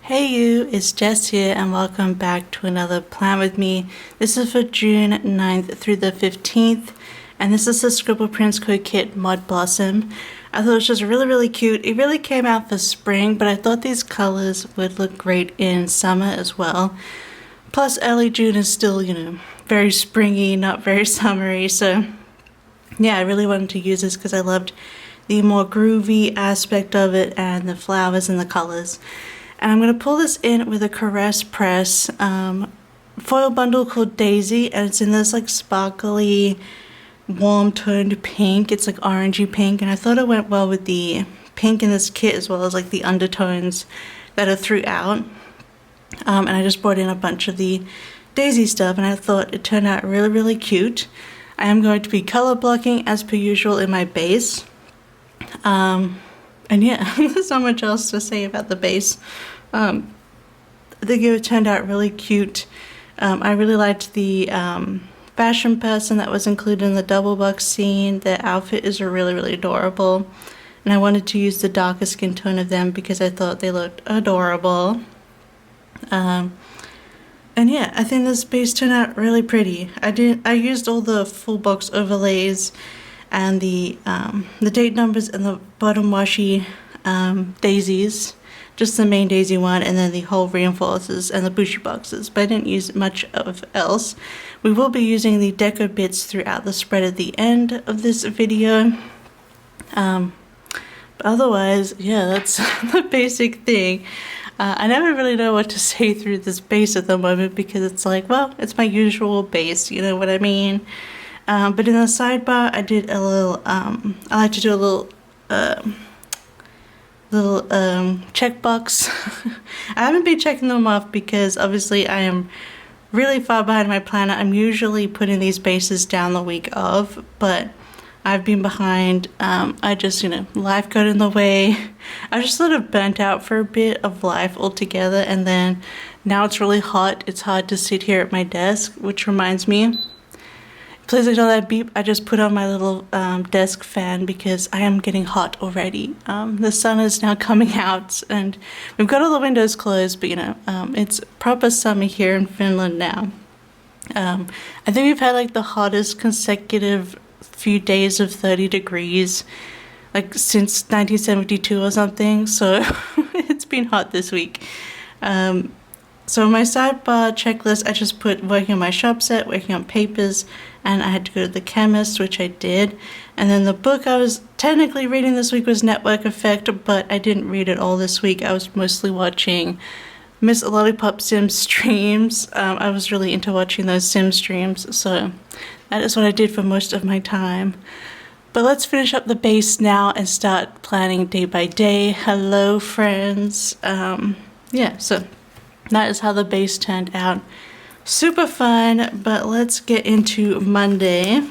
Hey you, it's Jess here and welcome back to another plan with me. This is for June 9th through the 15th and this is the Scribble Prints Co kit Mud Blossom. I thought it was just really cute. It really came out for spring, but I thought these colors would look great in summer as well. Plus early June is still, very springy, not very summery, so yeah, I really wanted to use this because I loved the more groovy aspect of it and the flowers and the colors. And I'm going to pull this in with a Caress Press foil bundle called Daisy, and it's in this like sparkly warm toned pink. It's like orangey pink, and I thought it went well with the pink in this kit as well as like the undertones that are throughout. And I just brought in a bunch of the Daisy stuff and I thought it turned out really cute. I am going to be color blocking as per usual in my base. And yeah, there's not much else to say about the base. I think it turned out really cute. I really liked the fashion person that was included in the double box scene. Their outfit is really adorable. And I wanted to use the darker skin tone of them because I thought they looked adorable. And yeah, I think this base turned out really pretty. I used all the full box overlays and the date numbers and the bottom washi daisies, just the main daisy one, and then the whole reinforcers and the bushy boxes, but I didn't use much of else. We will be using the deco bits throughout the spread at the end of this video. But otherwise, yeah, that's the basic thing. I never really know what to say through this base at the moment because it's like, well, it's my usual base, you know what I mean? But in the sidebar, I did a little, I like to do a little checkbox. I haven't been checking them off because obviously I am really far behind my planner. I'm usually putting these bases down the week of, but I've been behind. I just, life got in the way. I just sort of burnt out for a bit of life altogether, and then now it's really hot. It's hard to sit here at my desk, which reminds me, please ignore that beep. I just put on my little desk fan because I am getting hot already. The sun is now coming out and we've got all the windows closed, but it's proper summer here in Finland now. I think we've had like the hottest consecutive few days of 30 degrees like since 1972 or something, so it's been hot this week. So my sidebar checklist, I just put working on my shop set, working on papers, and I had to go to the chemist, which I did. And then the book I was technically reading this week was Network Effect, but I didn't read it all this week. I was mostly watching Miss Lollipop Sim streams. I was really into watching those sim streams, so that is what I did for most of my time. But let's finish up the base now and start planning day by day. Hello, friends. Yeah, so that is how the base turned out. Super fun, but let's get into Monday.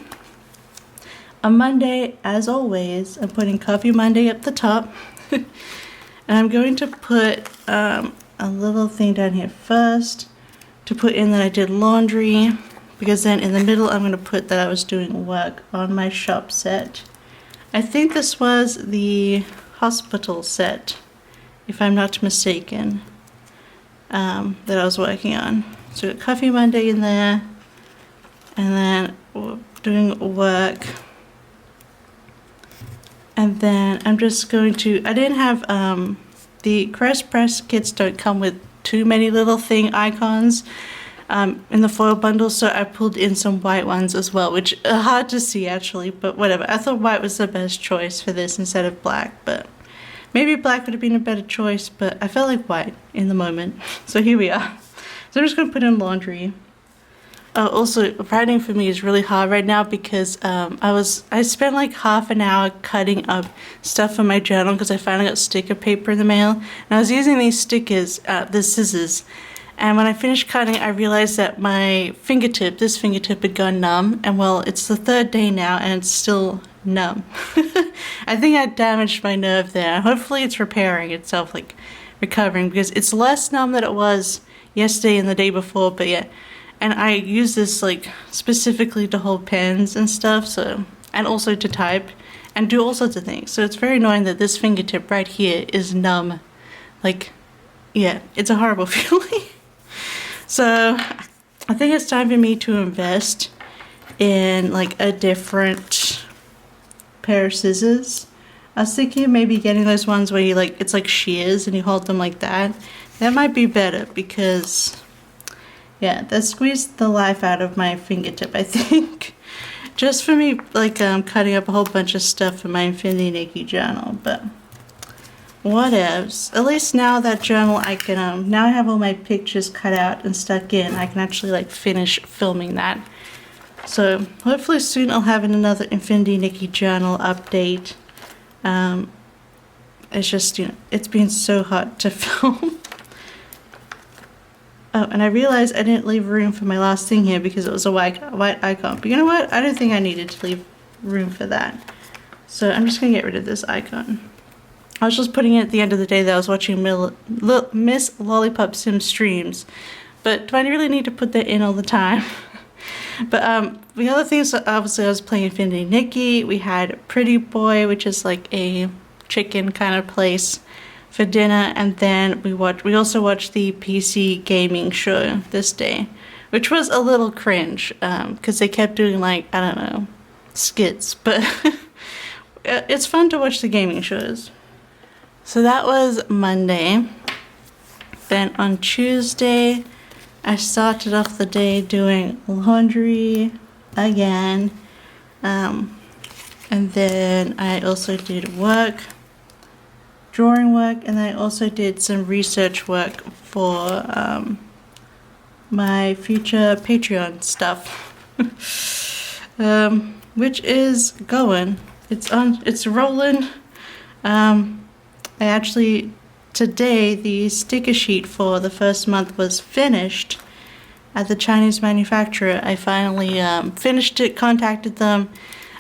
On Monday, as always, I'm putting Coffee Monday up the top. And I'm going to put a little thing down here first to put in that I did laundry, because then in the middle I'm going to put that I was doing work on my shop set. I think this was the hospital set, if I'm not mistaken, that I was working on. So got Coffee Monday in there, and then doing work. And then I'm just going to, I didn't have, the Caress Press kits don't come with too many little thing icons in the foil bundle, so I pulled in some white ones as well, which are hard to see actually, but whatever. I thought white was the best choice for this instead of black, but maybe black would have been a better choice, but I felt like white in the moment. So here we are. So I'm just going to put in laundry. Also, writing for me is really hard right now because I spent like half an hour cutting up stuff for my journal because I finally got sticker paper in the mail. And I was using these stickers, the scissors. And when I finished cutting, I realized that my fingertip, this fingertip had gone numb. And well, it's the third day now and it's still numb. I think I damaged my nerve there. Hopefully it's repairing itself, like recovering, because it's less numb than it was yesterday and the day before, but yeah. And I use this like specifically to hold pens and stuff, so, and also to type and do all sorts of things. So it's very annoying that this fingertip right here is numb. Like yeah, it's a horrible feeling. So I think it's time for me to invest in like a different pair of scissors. I was thinking maybe getting those ones where you like, it's like shears and you hold them like that. That might be better because, yeah, that squeezed the life out of my fingertip, I think. Just for me, like, cutting up a whole bunch of stuff for my Infinity Nikki journal, but whatevs. At least now that journal I can, now I have all my pictures cut out and stuck in, I can actually like finish filming that. So hopefully soon I'll have another Infinity Nikki journal update. It's just, you know, it's been so hot to film. Oh, and I realized I didn't leave room for my last thing here because it was a white icon. But you know what? I don't think I needed to leave room for that. So I'm just going to get rid of this icon. I was just putting it at the end of the day that I was watching Miss Lollipop Sim streams. But do I really need to put that in all the time? But the other things, obviously I was playing Infinity Nikki. We had Pretty Boy, which is like a chicken kind of place, for dinner, and then we also watched the PC gaming show this day, which was a little cringe because they kept doing like, I don't know, skits, but it's fun to watch the gaming shows. So that was Monday. Then on Tuesday I started off the day doing laundry again, and then I also did work, drawing work, and then I also did some research work for my future Patreon stuff, which is going. It's rolling. I actually, today the sticker sheet for the first month was finished at the Chinese manufacturer. I finally finished it, contacted them.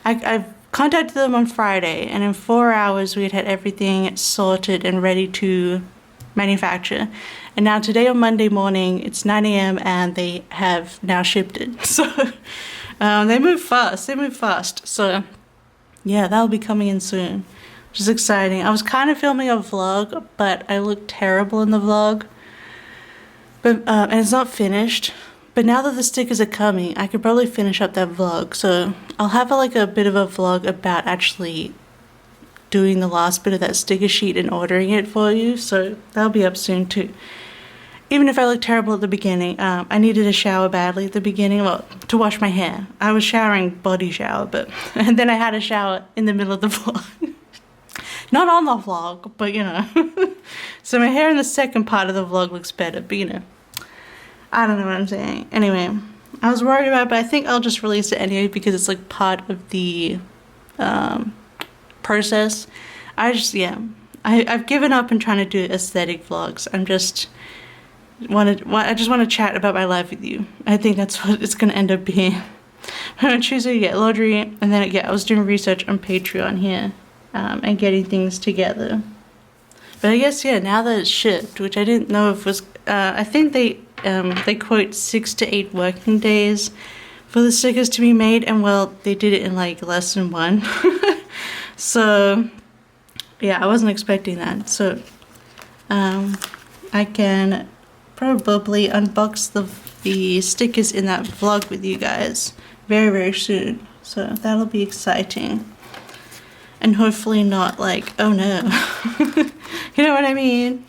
I've contacted them on Friday, and in 4 hours we had everything sorted and ready to manufacture. And now today on Monday morning, it's 9 a.m. and they have now shipped it. So they move fast. So yeah, that'll be coming in soon, which is exciting. I was kind of filming a vlog, but I look terrible in the vlog. But and it's not finished. But now that the stickers are coming, I could probably finish up that vlog. So I'll have like a bit of a vlog about actually doing the last bit of that sticker sheet and ordering it for you. So that'll be up soon too. Even if I look terrible at the beginning, I needed a shower badly at the beginning, well, to wash my hair. I was showering body shower, and then I had a shower in the middle of the vlog. Not on the vlog, but you know. So my hair in the second part of the vlog looks better, but you know. I don't know what I'm saying. Anyway, I was worried about it, but I think I'll just release it anyway because it's like part of the process. I've given up on trying to do aesthetic vlogs. I just want to chat about my life with you. I think that's what it's gonna end up being. On Tuesday, you get laundry, and then I was doing research on Patreon here and getting things together. But I guess, yeah, now that it's shipped, which I didn't know if it was, I think they quote 6 to 8 working days for the stickers to be made, and well, they did it in like less than 1. So yeah, I wasn't expecting that. So I can probably unbox the stickers in that vlog with you guys very, very soon. So that'll be exciting. And hopefully not like, oh no. You know what I mean?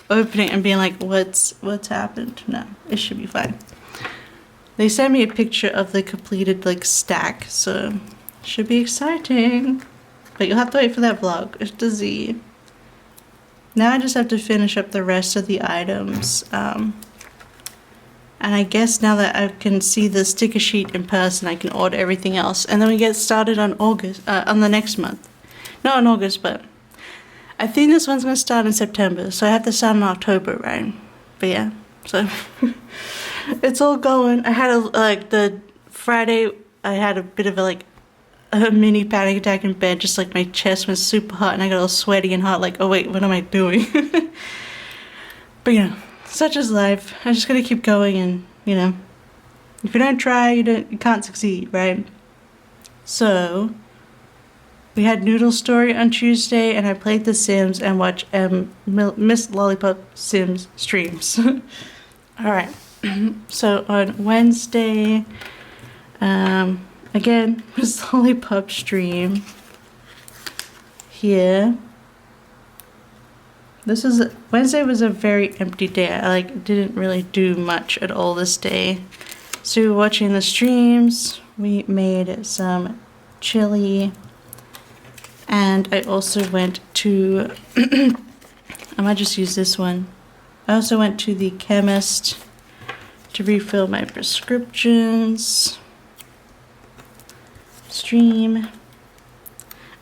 Opening and being like, what's happened? No, it should be fine. They sent me a picture of the completed like stack, so it should be exciting. But you'll have to wait for that vlog. It's the Z. Now I just have to finish up the rest of the items. And I guess now that I can see the sticker sheet in person, I can order everything else. And then we get started on on the next month. Not in August, but I think this one's going to start in September. So I have to start in October, right? But yeah, so it's all going. I had the Friday, I had a bit of a mini panic attack in bed. Just like my chest was super hot and I got all sweaty and hot. Like, oh wait, what am I doing? But you know, such is life. I'm just gonna keep going, and you know, if you don't try, you can't succeed, right? So we had Noodle Story on Tuesday, and I played The Sims and watched Miss Lollipop Sims streams. Alright, so on Wednesday, again, Miss Lollipop stream here. Wednesday was a very empty day. I didn't really do much at all this day. So we were watching the streams, we made some chili, and I also went to, I might just use this one. I also went to the chemist to refill my prescriptions. Stream.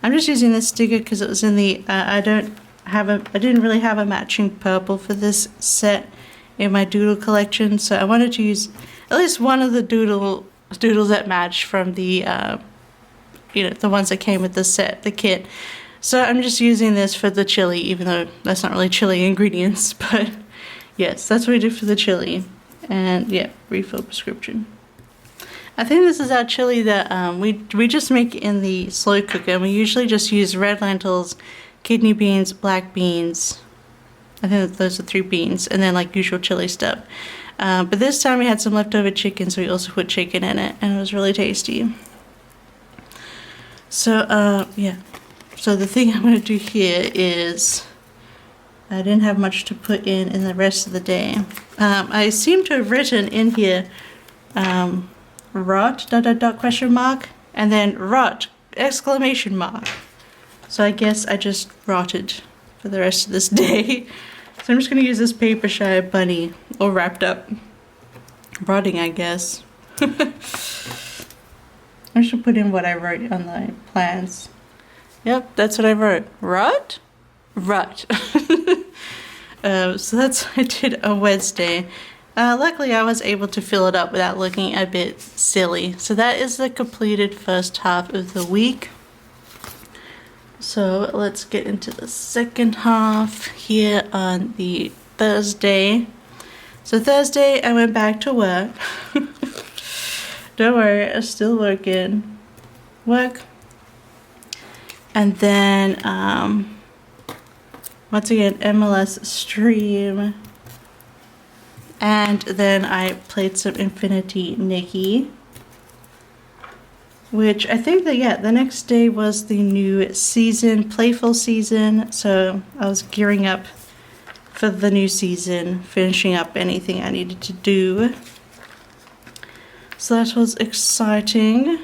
I'm just using this sticker because it was in the, I didn't really have a matching purple for this set in my doodle collection, so I wanted to use at least one of the doodles that match from the, the ones that came with the set, the kit. So I'm just using this for the chili, even though that's not really chili ingredients, but yes, that's what we did for the chili. And yeah, refill prescription. I think this is our chili that we just make in the slow cooker, and we usually just use red lentils, kidney beans, black beans. I think those are 3 beans, and then like usual chili stuff. But this time we had some leftover chicken, so we also put chicken in it, and it was really tasty. So yeah, so the thing I'm going to do here is, I didn't have much to put in the rest of the day. I seem to have written in here rot ... and then rot ! So I guess I just rotted for the rest of this day. So I'm just going to use this Papershire bunny, all wrapped up. Rotting, I guess. I should put in what I wrote on the plans. Yep, that's what I wrote. Rot? Rut. So that's what I did on Wednesday. Luckily, I was able to fill it up without looking a bit silly. So that is the completed first half of the week. So let's get into the second half here on the Thursday. So Thursday, I went back to work. Don't worry, I'm still working. Work. And then, once again, MLS stream. And then I played some Infinity Nikki. Which I think that, yeah, the next day was the new season, playful season. So I was gearing up for the new season, finishing up anything I needed to do. So that was exciting.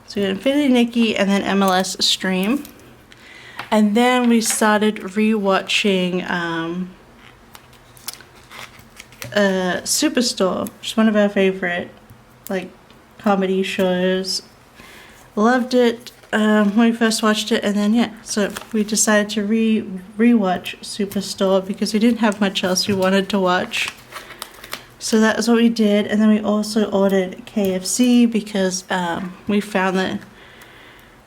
So we had Infinity Nikki and then MLS stream. And then we started rewatching Superstore, which is one of our favorite comedy shows. Loved it when we first watched it, and then yeah, so we decided to rewatch Superstore because we didn't have much else we wanted to watch. So that was what we did, and then we also ordered KFC because we found that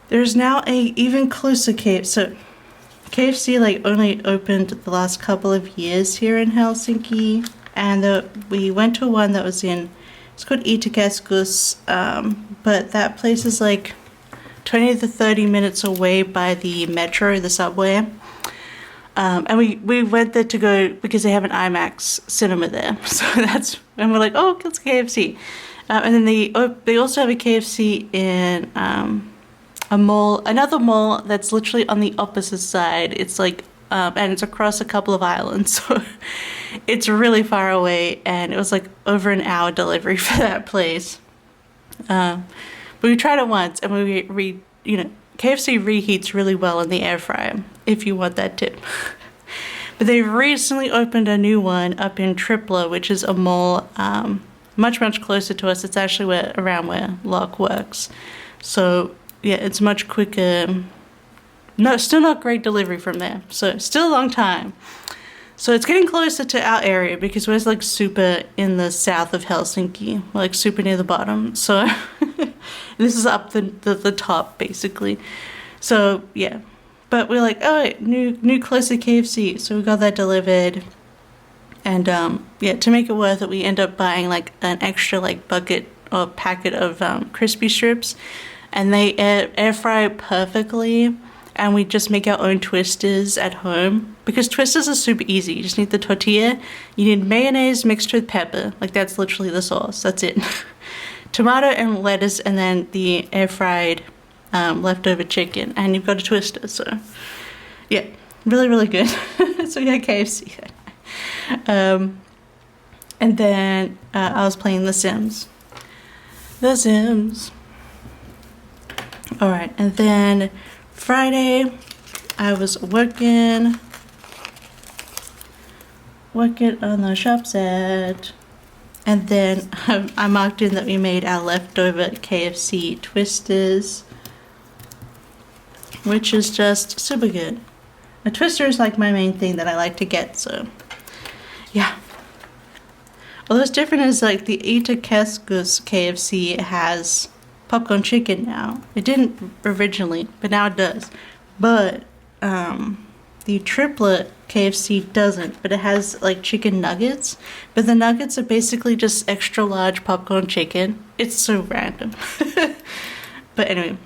there's now a even closer KFC. So KFC only opened the last couple of years here in Helsinki, and we went to one that was in, it's called Itäkeskus, but that place is 20 to 30 minutes away by the metro, the subway. And we went there to go because they have an IMAX cinema there. So and we're like, oh, it's KFC. And then they also have a KFC in a mall, another mall that's literally on the opposite side. It's and it's across a couple of islands. So it's really far away, and it was over an hour delivery for that place. But we tried it once, and KFC reheats really well in the air fryer, if you want that tip. But they recently opened a new one up in Tripla, which is a mall much, much closer to us. It's actually around where Locke works. So yeah, it's much quicker. No, still not great delivery from there. So still a long time. So it's getting closer to our area because we're super in the south of Helsinki. We're super near the bottom. So this is up the top basically. So yeah. But we're oh, new closer KFC. So we got that delivered. And yeah, to make it worth it, we end up buying an extra bucket or packet of crispy strips. and they air fry perfectly. And we just make our own twisters at home because twisters are super easy. You just need the tortilla, you need mayonnaise mixed with pepper, like that's literally the sauce, that's it. Tomato and lettuce, and then the air fried leftover chicken, and you've got a twister. So yeah, really, really good. So yeah, KFC. And then I was playing The Sims. Alright, and then Friday, I was working on the shop set, and then I marked in that we made our leftover KFC twisters, which is just super good. A twister is like my main thing that I like to get, so yeah. Although it's different is like the Ita-Keskus KFC has popcorn chicken now. It didn't originally, but now it does. But the triplet KFC doesn't, but it has like chicken nuggets. But the nuggets are basically just extra large popcorn chicken. It's so random. But anyway,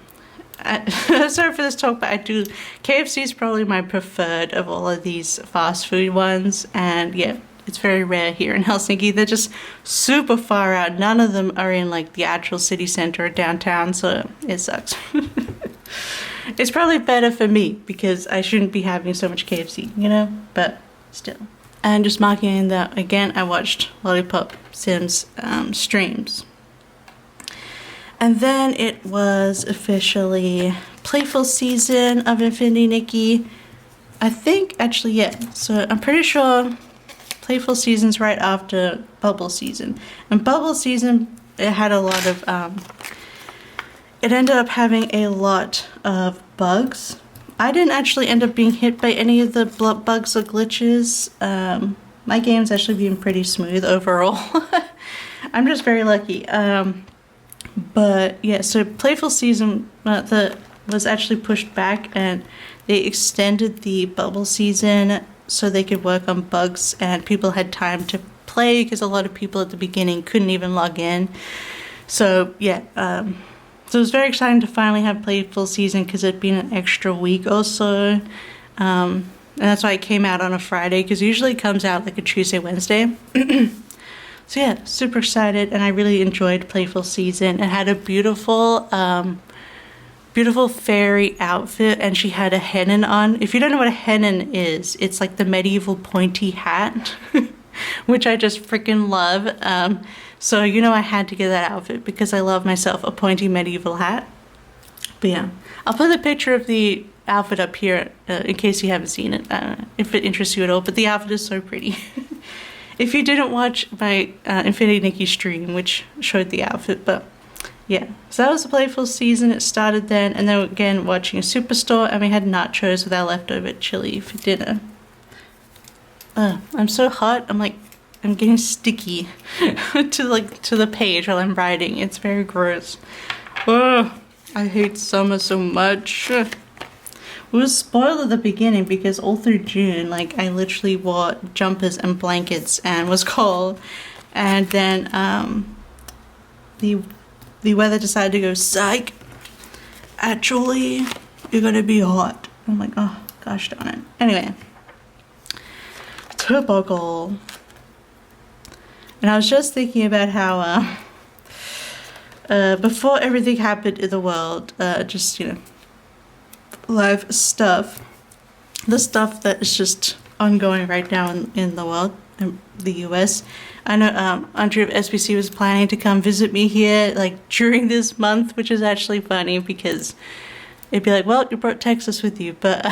sorry for this talk, but KFC is probably my preferred of all of these fast food ones. And yeah, it's very rare here in Helsinki. They're just super far out. None of them are in like the actual city center or downtown, so it sucks. It's probably better for me because I shouldn't be having so much KFC, you know, but still. And just marking in that, again, I watched Lollipop Sims streams. And then it was officially playful season of Infinity Nikki. I think, actually, yeah. So I'm pretty sure playful season's right after bubble season. And bubble season, it had a lot of, it ended up having a lot of bugs. I didn't actually end up being hit by any of the bugs or glitches. My game's actually been pretty smooth overall. I'm just very lucky. But yeah, so playful season was actually pushed back, and they extended the bubble season so they could work on bugs and people had time to play, because a lot of people at the beginning couldn't even log in. So yeah, so it was very exciting to finally have playful season because it'd been an extra week or so. And that's why it came out on a Friday, because usually it comes out like a Tuesday, Wednesday. So yeah, super excited, and I really enjoyed playful season. It had a beautiful beautiful fairy outfit, and she had a hennin on. If you don't know what a hennin is, it's like the medieval pointy hat, which I just freaking love. So you know I had to get that outfit because I love myself a pointy medieval hat. But yeah, I'll put the picture of the outfit up here in case you haven't seen it, if it interests you at all, but the outfit is so pretty. If you didn't watch my Infinity Nikki stream, which showed the outfit, but yeah, so that was the playful season. It started then, and then again watching a Superstore, and we had nachos with our leftover chili for dinner. I'm so hot. I'm getting sticky to the page while I'm writing. It's very gross. Oh, I hate summer so much. It was spoiled at the beginning because all through June, like, I literally wore jumpers and blankets and was cold, and then the weather decided to go, psych, actually, you're gonna be hot. I'm like, oh, gosh darn it. Anyway, typical. And I was just thinking about how, before everything happened in the world, just, you know, live stuff, the stuff that is just ongoing right now in the world, in the US. I know Andrea of SBC was planning to come visit me here like during this month, which is actually funny because it'd be like, well, you brought Texas with you, but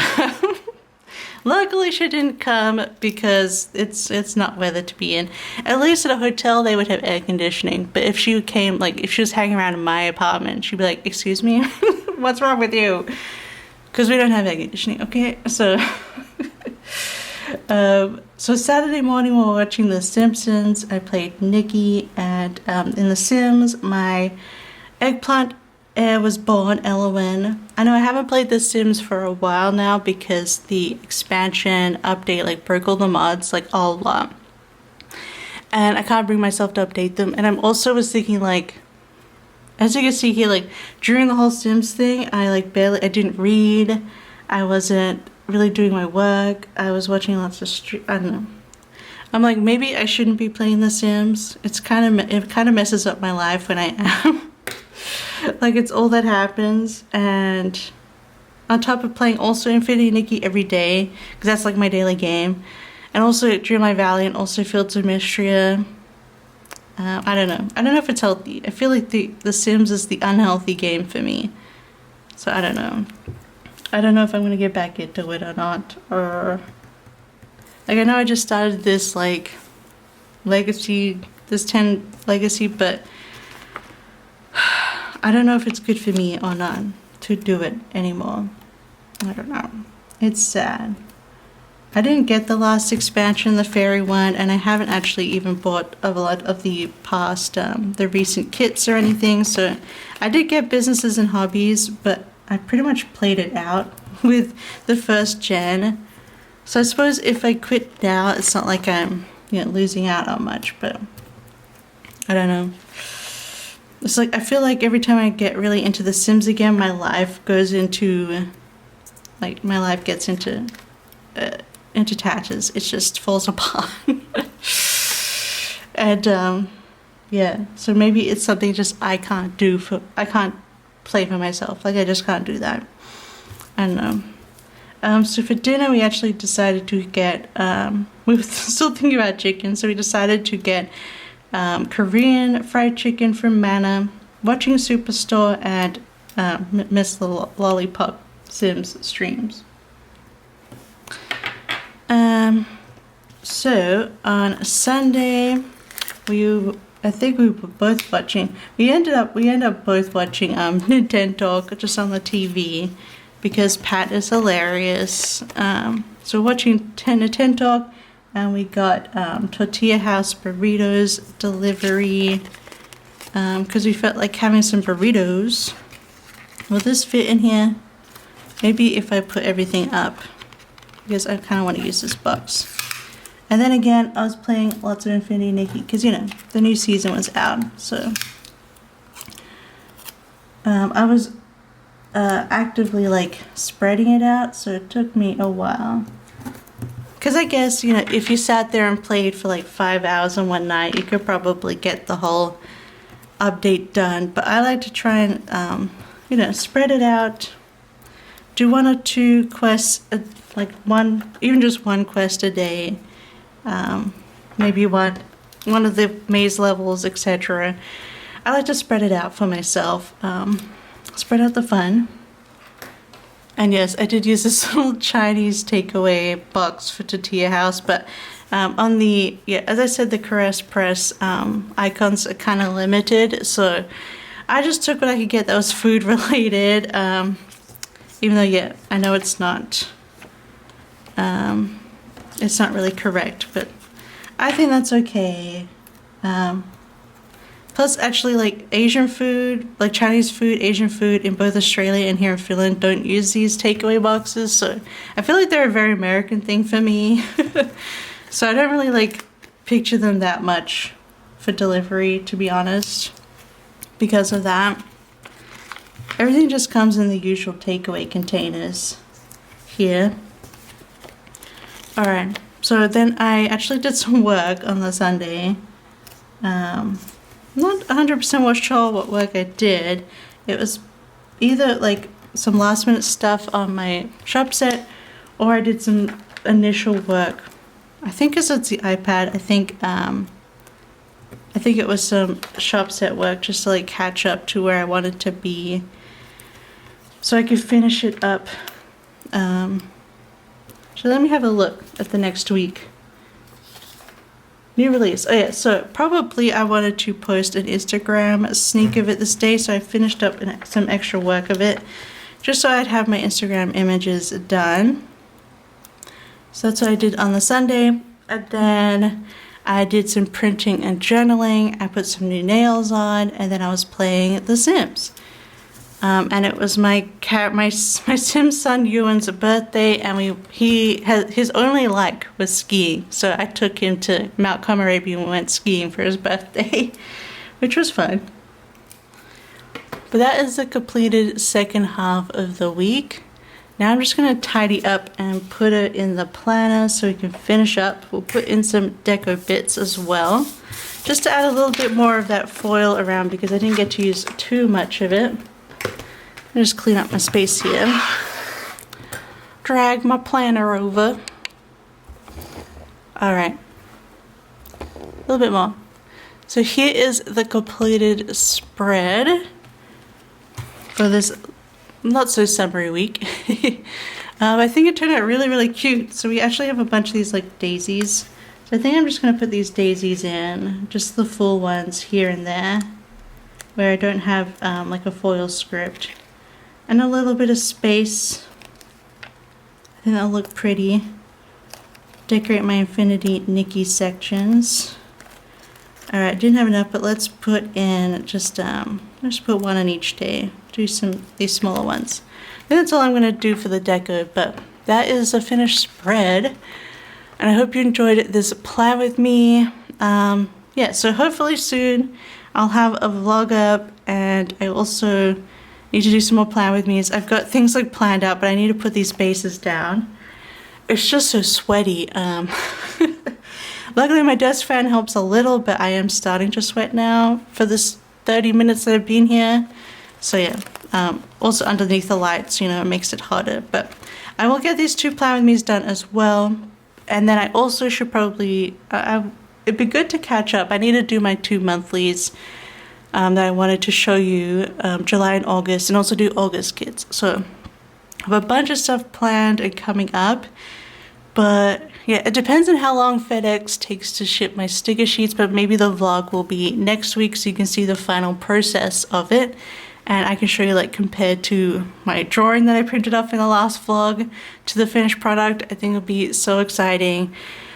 luckily she didn't come because it's not weather to be in. At least at a hotel they would have air conditioning, but if she came, like if she was hanging around in my apartment, she'd be like, excuse me, what's wrong with you? Because we don't have air conditioning, okay? So so Saturday morning we were watching The Simpsons. I played Nikki, and in The Sims, my eggplant heir was born, Elowen. I know I haven't played The Sims for a while now because the expansion update like broke all the mods like a lot. And I can't bring myself to update them. And I'm also was thinking like, as you can see here, like during the whole Sims thing, I didn't read. I wasn't really doing my work. I was watching lots of I don't know. I'm like, maybe I shouldn't be playing The Sims. It kind of messes up my life when I am. Like, it's all that happens, and on top of playing also Infinity Nikki every day, because that's like my daily game, and also Dream My Valley, and also Fields of Mystria. I don't know. I don't know if it's healthy. I feel like the Sims is the unhealthy game for me. So I don't know. I don't know if I'm gonna get back into it or not. Or like, I know I just started this like this 10 legacy, but I don't know if it's good for me or not to do it anymore. I don't know. It's sad. I didn't get the last expansion, the fairy one, and I haven't actually even bought a lot of the past, the recent kits or anything. So I did get businesses and hobbies, but I pretty much played it out with the first gen. So I suppose if I quit now, it's not like I'm, you know, losing out on much, but I don't know. It's like, I feel like every time I get really into The Sims again, my life goes into, like, my life gets into tatters. It just falls apart. And yeah, so maybe it's something just I can't play for myself. Like, I just can't do that. I don't know. So for dinner we actually decided to get we were still thinking about chicken, so we decided to get Korean fried chicken from Mana, watching Superstore, and Miss the Lollipop Sims streams. So on Sunday, I think we were both watching. We ended up both watching Nintendo just on the TV because Pat is hilarious. So watching Nintendo, and we got Tortilla House burritos delivery because we felt like having some burritos. Will this fit in here? Maybe if I put everything up, because I kind of want to use this box. And then again, I was playing lots of Infinity Nikki because, you know, the new season was out. So I was actively like spreading it out, so it took me a while. Because I guess, you know, if you sat there and played for like 5 hours in one night, you could probably get the whole update done. But I like to try and, you know, spread it out. Do 1 or 2 quests, like even just one quest a day. Maybe one of the maze levels, etc. I like to spread it out for myself. Spread out the fun. And yes, I did use this little Chinese takeaway box for Tortilla House, but on the, yeah, as I said, the Caress Press icons are kind of limited, so I just took what I could get that was food related, even though, yeah, I know it's not really correct, but I think that's okay. Plus, actually, like Asian food, like Chinese food, Asian food in both Australia and here in Finland don't use these takeaway boxes, so I feel like they're a very American thing for me. So I don't really like picture them that much for delivery, to be honest, because of that. Everything just comes in the usual takeaway containers here. Alright, so then I actually did some work on the Sunday. Not 100% sure what work I did. It was either like some last minute stuff on my shop set, or I did some initial work. I think it's the iPad. I think it was some shop set work just to like catch up to where I wanted to be, so I could finish it up. So let me have a look at the next week. New release. Oh yeah, so probably I wanted to post an Instagram sneak of it this day, so I finished up some extra work of it, just so I'd have my Instagram images done. So that's what I did on the Sunday, and then I did some printing and journaling. I put some new nails on, and then I was playing The Sims. And it was my Sims son Ewan's birthday, and his only like was skiing, so I took him to Mount Comoraby and we went skiing for his birthday, which was fun. But that is the completed second half of the week. Now I'm just going to tidy up and put it in the planner so we can finish up. We'll put in some deco bits as well, just to add a little bit more of that foil around because I didn't get to use too much of it. I'll just clean up my space here. Drag my planner over. Alright. A little bit more. So here is the completed spread for this not so summery week. I think it turned out really cute. So we actually have a bunch of these like daisies. So I think I'm just going to put these daisies in, just the full ones here and there, where I don't have like a foil script. And a little bit of space. I think that'll look pretty. Decorate my Infinity Nikki sections. Alright, didn't have enough, but let's put in just let's put one on each day. Do these smaller ones. I think that's all I'm gonna do for the deco, but that is a finished spread. And I hope you enjoyed this plan with me. Yeah, so hopefully soon I'll have a vlog up, and I also need to do some more plan with me's. I've got things like planned out, but I need to put these bases down. It's just so sweaty. Luckily my desk fan helps a little, but I am starting to sweat now for this 30 minutes that I've been here. So yeah, also underneath the lights, you know, it makes it harder. But I will get these two plan with me's done as well. And then I also should probably, it'd be good to catch up. I need to do my 2 monthlies that I wanted to show you, July and August, and also do August kits. So I have a bunch of stuff planned and coming up. But yeah, it depends on how long FedEx takes to ship my sticker sheets, but maybe the vlog will be next week so you can see the final process of it. And I can show you like compared to my drawing that I printed off in the last vlog to the finished product. I think it'll be so exciting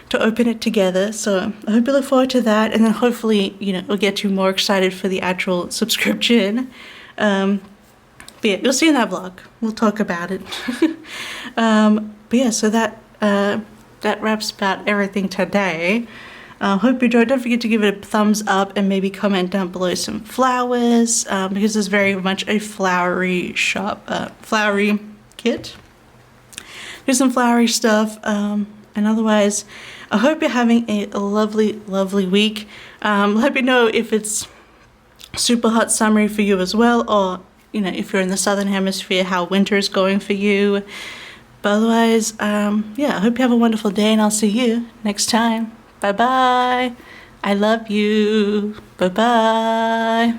to open it together. So I hope you look forward to that. And then hopefully, you know, it'll get you more excited for the actual subscription. But yeah, you'll see in that vlog. We'll talk about it. But yeah, so that wraps about everything today. Hope you enjoyed. Don't forget to give it a thumbs up and maybe comment down below some flowers, because it's very much a flowery flowery kit. There's some flowery stuff, and otherwise I hope you're having a lovely week. Let me know if it's super hot summery for you as well, or you know, if you're in the southern hemisphere, how winter is going for you. But otherwise, yeah, I hope you have a wonderful day, and I'll see you next time. Bye bye. I love you. Bye bye.